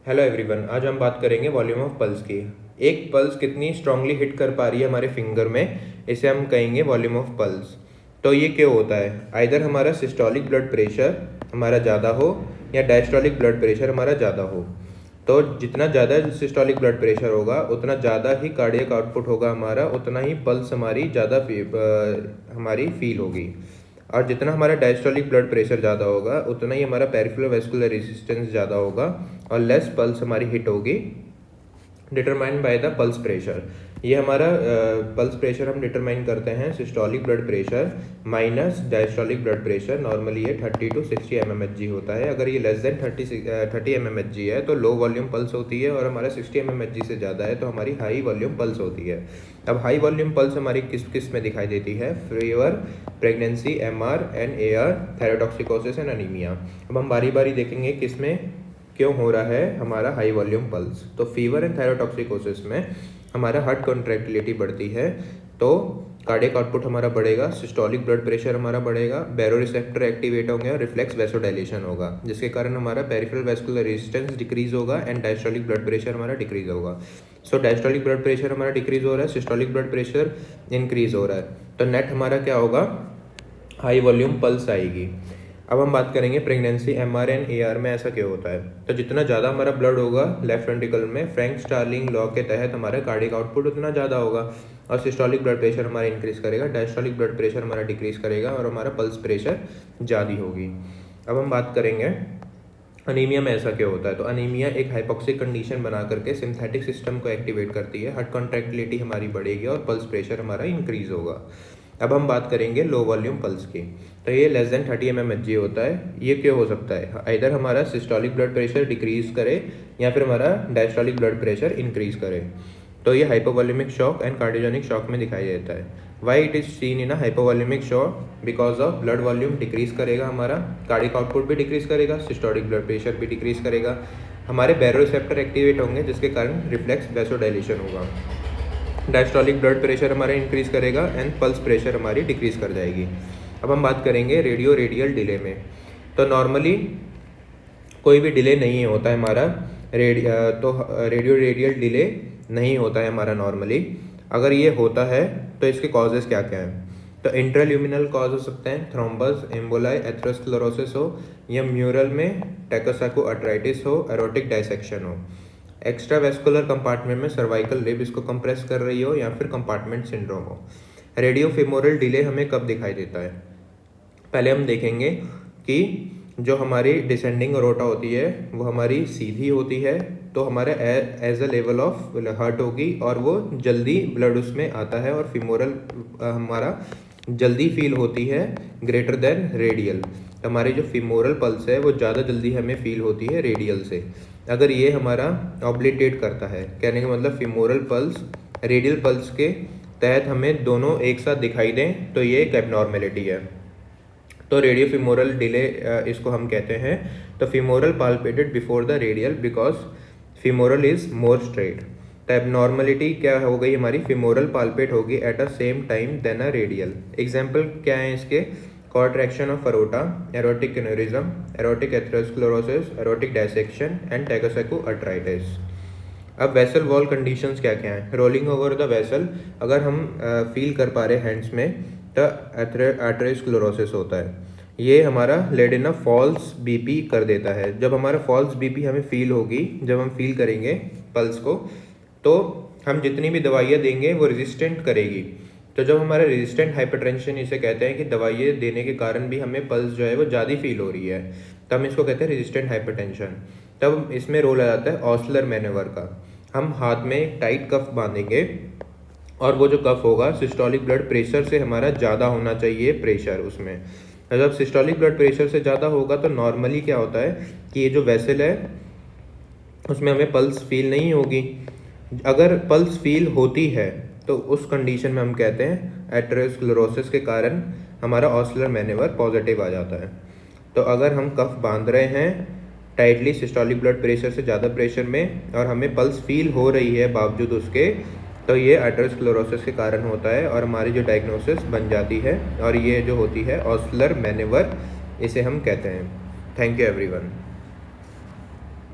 Hello everyone, आज हम बात करेंगे वॉल्यूम ऑफ पल्स की। एक पल्स कितनी स्ट्रांगली हिट कर पा रही है हमारे फिंगर में, इसे हम कहेंगे वॉल्यूम ऑफ पल्स। तो ये क्यों होता है? आइदर हमारा सिस्टोलिक ब्लड प्रेशर हमारा ज़्यादा हो या डायस्टोलिक ब्लड प्रेशर हमारा ज़्यादा हो। तो जितना ज़्यादा सिस्टोलिक ब्लड प्रेशर होगा उतना ज़्यादा ही कार्डियक आउटपुट होगा हमारा, उतना ही पल्स हमारी ज़्यादा हमारी फील होगी। और जितना हमारा डायस्टोलिक ब्लड प्रेशर ज़्यादा होगा उतना ही हमारा पेरिफेरल वेस्कुलर रेजिस्टेंस ज़्यादा होगा और लेस पल्स हमारी हिट होगी, determined by the pulse pressure. ये हमारा पल्स प्रेशर हम डिटरमाइन करते हैं systolic blood pressure minus diastolic blood pressure. Normally ये 30 to 60 mmHg होता है। अगर ये लेस देन 30 mmHg है तो लो वॉल्यूम पल्स होती है, और हमारा 60 mmHg से ज़्यादा है तो हमारी हाई वॉल्यूम पल्स होती है। अब हाई वॉल्यूम पल्स हमारी किस किस में दिखाई देती है? Fever, pregnancy, MR and AR, thyrotoxicosis and anaemia. अब हम बारी बारी देखेंगे किस में क्यों हो रहा है हमारा हाई वॉल्यूम पल्स। तो फीवर एंड थायरोटॉक्सिकोसिस में हमारा हार्ट कॉन्ट्रैक्टिलिटी बढ़ती है, तो कार्डियक आउटपुट हमारा बढ़ेगा, सिस्टोलिक ब्लड प्रेशर हमारा बढ़ेगा, बैरोरिसेप्टर एक्टिवेट होंगे और रिफ्लेक्स वैसोडाइलेशन होगा, जिसके कारण हमारा पेरिफेरल वेस्कुलर रेजिस्टेंस डिक्रीज होगा एंड डायस्टोलिक ब्लड प्रेशर हमारा डिक्रीज होगा। सो डायस्टोलिक ब्लड प्रेशर हमारा डिक्रीज हो रहा है, सिस्टोलिक ब्लड प्रेशर इंक्रीज हो रहा है, तो नेट हमारा क्या होगा? हाई वॉल्यूम पल्स आएगी। अब हम बात करेंगे प्रेगनेंसी, MR एंड AR में ऐसा क्यों होता है। तो जितना ज़्यादा हमारा ब्लड होगा लेफ्ट वेंट्रिकल में, फ्रैंक स्टार्लिंग लॉ के तहत हमारा कार्डियक आउटपुट उतना ज़्यादा होगा और सिस्टोलिक ब्लड प्रेशर हमारा इंक्रीज करेगा, डायस्टोलिक ब्लड प्रेशर हमारा डिक्रीज करेगा और हमारा पल्स प्रेशर ज़्यादा होगी। अब हम बात करेंगे अनीमिया में ऐसा क्यों होता है। तो अनीमिया एक हाइपोक्सिक कंडीशन बना करके सिंथेटिक सिस्टम को एक्टिवेट करती है, हार्ट कॉन्ट्रैक्टिलिटी हमारी बढ़ेगी और पल्स प्रेशर हमारा इंक्रीज होगा। अब हम बात करेंगे लो वॉल्यूम पल्स की। तो ये लेस देन 30 mmHg होता है। ये क्यों हो सकता है? इधर हमारा सिस्टोलिक ब्लड प्रेशर डिक्रीज करे या फिर हमारा डायस्टोलिक ब्लड प्रेशर इंक्रीज करे। तो ये hypovolaemic shock and cardiogenic shock में दिखाई देता है। Why it is seen in a hypovolaemic shock? Because of blood volume decrease करेगा, हमारा कार्डियक आउटपुट भी डिक्रीज करेगा, सिस्टोलिक ब्लड प्रेशर भी डिक्रीज करेगा, हमारे बैरोरिसेप्टर एक्टिवेट होंगे जिसके कारण रिफ्लेक्स वैसोडाइलेशन होगा, डायस्टोलिक ब्लड प्रेशर हमारा इंक्रीज करेगा एंड पल्स प्रेशर हमारी डिक्रीज कर जाएगी। अब हम बात करेंगे रेडियो रेडियल डिले में। तो नॉर्मली कोई भी डिले नहीं होता है हमारा, रेडियो रेडियल डिले नहीं होता है हमारा नॉर्मली। अगर ये होता है तो इसके कॉजेज़ क्या क्या हैं? तो इंट्राल्यूमिनल कॉज हो सकते हैं, थ्रोम्बस, एम्बोलाई, एथेरोस्क्लेरोसिस हो, या म्यूरल में टैकोसाइकोआर्थराइटिस हो, एरोटिक डायसेक्शन हो, एक्स्ट्रा वेस्कुलर कंपार्टमेंट में सर्वाइकल रिब इसको कंप्रेस कर रही हो, या फिर कंपार्टमेंट सिंड्रोम हो। रेडियो फेमोरल डिले हमें कब दिखाई देता है? पहले हम देखेंगे कि जो हमारी डिसेंडिंग अरोटा होती है वो हमारी सीधी होती है, तो हमारे as a level of heart होगी और वो जल्दी ब्लड उसमें आता है, और फीमोरल हमारा जल्दी फील होती है ग्रेटर देन रेडियल। हमारी जो फीमोरल पल्स है वो ज़्यादा जल्दी हमें फील होती है रेडियल से। अगर ये हमारा ऑब्लिटेट करता है, कहने का मतलब फीमोरल पल्स रेडियल पल्स के तहत हमें दोनों एक साथ दिखाई दें, तो ये एक एबनॉर्मेलिटी है। तो रेडियो फीमोरल डिले इसको हम कहते हैं। तो femoral palpated before the radial because femoral is more straight. तो एबनॉर्मलिटी क्या हो गई हमारी? फीमोरल पाल्पेट होगी at a same time then a radial. Example क्या है इसके? Contraction of aorta, aortic aneurysm, aortic atherosclerosis, aortic dissection and Takayasu arteritis. अब वेसल वॉल कंडीशंस क्या क्या हैं? रोलिंग ओवर द वेसल, अगर हम फील कर पा रहे हैंड्स में, तो एथेरोस्क्लेरोसिस होता है। ये हमारा led in a false BP कर देता है। जब हमारा फॉल्स बीपी हमें फील होगी, जब हम फील करेंगे पल्स को, तो हम जितनी भी दवाइयाँ देंगे वो रेजिस्टेंट करेगी। तो जब हमारा रेजिस्टेंट हाइपरटेंशन इसे कहते हैं कि दवाइयाँ देने के कारण भी हमें पल्स जो है वो ज़्यादा फील हो रही है, तब हम इसको कहते हैं रेजिस्टेंट हाइपरटेंशन। तब इसमें रोल आ जाता है ऑस्लर मैनोवर का। हम हाथ में टाइट कफ बांधेंगे और वो जो कफ होगा सिस्टोलिक ब्लड प्रेशर से हमारा ज़्यादा होना चाहिए प्रेशर उसमें। जब सिस्टोलिक ब्लड प्रेशर से ज़्यादा होगा तो नॉर्मली क्या होता है कि ये जो वेसल है उसमें हमें पल्स फील नहीं होगी। अगर पल्स फील होती है तो उस कंडीशन में हम कहते हैं एथेरोस्क्लेरोसिस के कारण हमारा ऑस्लर मैनोवर पॉजिटिव आ जाता है। तो अगर हम कफ बांध रहे हैं टाइटली सिस्टोलिक ब्लड प्रेशर से ज़्यादा प्रेशर में और हमें पल्स फील हो रही है बावजूद उसके, तो ये एथेरोस्क्लेरोसिस के कारण होता है और हमारी जो डायग्नोसिस बन जाती है, और ये जो होती है ऑस्लर मैनोवर इसे हम कहते हैं। Thank you everyone.